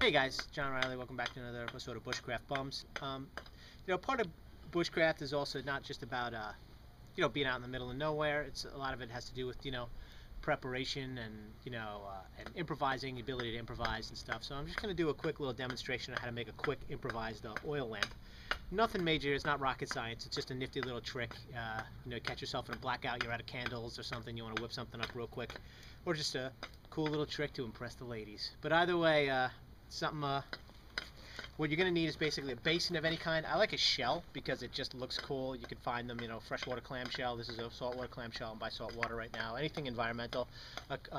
Hey guys, John Riley. Welcome back to another episode of Bushcraft Bums. Part of bushcraft is also not just about being out in the middle of nowhere. It's a lot of it has to do with preparation and and improvising, the ability to improvise and stuff. So I'm just going to do a quick little demonstration of how to make a quick improvised oil lamp. Nothing major. It's not rocket science. It's just a nifty little trick. Catch yourself in a blackout. You're out of candles or something. You want to whip something up real quick, or just a cool little trick to impress the ladies. But either way, what you're going to need is basically a basin of any kind. I like a shell because it just looks cool. You can find them, freshwater clam shell. This is a saltwater clam shell. I'm by saltwater right now. Anything environmental.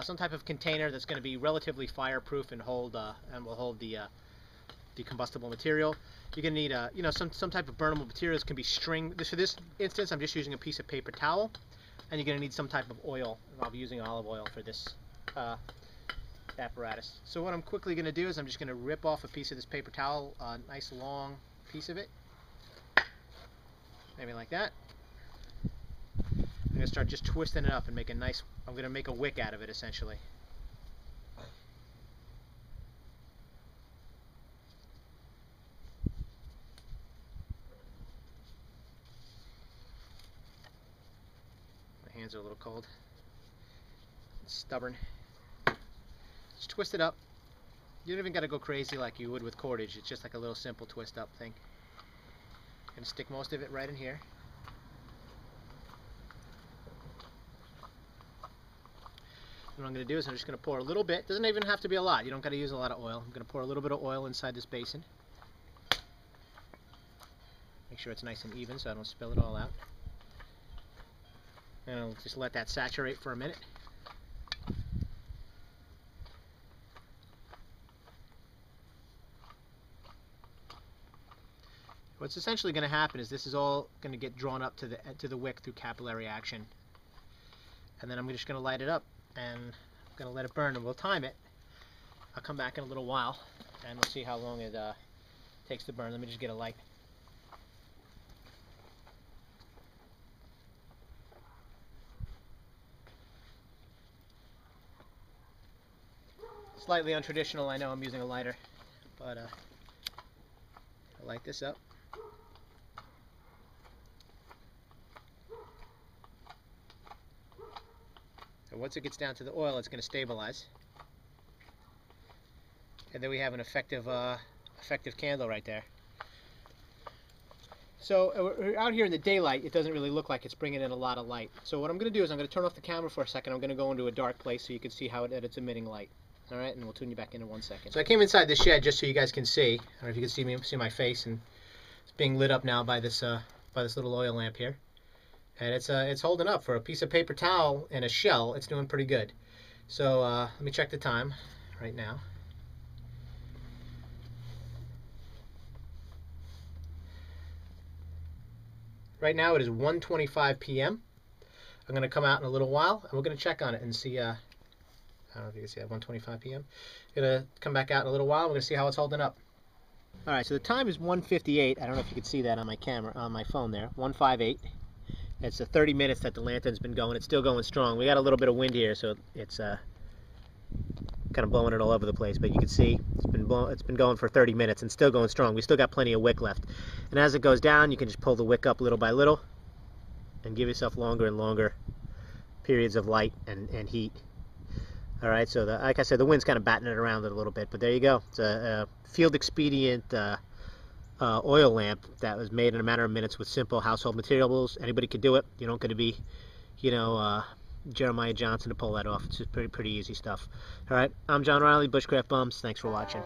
Some type of container that's going to be relatively fireproof and will hold the combustible material. You're going to need some type of burnable materials. Can be string. For this instance, I'm just using a piece of paper towel, and you're going to need some type of oil. I'll be using olive oil for this apparatus. So what I'm quickly going to do is I'm just going to rip off a piece of this paper towel, a nice long piece of it, maybe like that. I'm going to start just twisting it up and make I'm going to make a wick out of it essentially. My hands are a little cold. It's stubborn. Just twist it up. You don't even got to go crazy like you would with cordage. It's just like a little simple twist up thing. I'm going to stick most of it right in here. And what I'm going to do is I'm just going to pour a little bit. Doesn't even have to be a lot. You don't got to use a lot of oil. I'm going to pour a little bit of oil inside this basin. Make sure it's nice and even so I don't spill it all out. And I'll just let that saturate for a minute. What's essentially going to happen is this is all going to get drawn up to the wick through capillary action, and then I'm just going to light it up and I'm going to let it burn, and we'll time it. I'll come back in a little while and we'll see how long it takes to burn. Let me just get a light. Slightly untraditional, I know. I'm using a lighter, but I'll light this up. And once it gets down to the oil, it's going to stabilize, and then we have an effective candle right there. So out here in the daylight, it doesn't really look like it's bringing in a lot of light. So what I'm going to do is I'm going to turn off the camera for a second. I'm going to go into a dark place so you can see how it's emitting light. All right, and we'll tune you back in 1 second. So I came inside the shed just so you guys can see. I don't know if you can see my face, and it's being lit up now by this little oil lamp here. And it's holding up for a piece of paper towel and a shell. It's doing pretty good. So let me check the time right now. Right now it is 1:25 p.m. I'm going to come out in a little while and we're going to check on it and see. I don't know if you can see that, 1:25 p.m. I'm going to come back out in a little while. We're going to see how it's holding up. All right, so the time is 1:58. I don't know if you can see that on my camera, on my phone there. 1:58. It's 30 minutes that the lantern's been going. It's still going strong. We got a little bit of wind here, so it's kind of blowing it all over the place. But you can see it's been going for 30 minutes and still going strong. We still got plenty of wick left. And as it goes down, you can just pull the wick up little by little and give yourself longer and longer periods of light and heat. All right, so like I said, the wind's kind of batting it around a little bit, but there you go. It's a field expedient oil lamp that was made in a matter of minutes with simple household materials. Anybody could do it. You don't got to be, Jeremiah Johnson to pull that off. It's just pretty easy stuff. All right, I'm John Riley, Bushcraft Bums. Thanks for watching.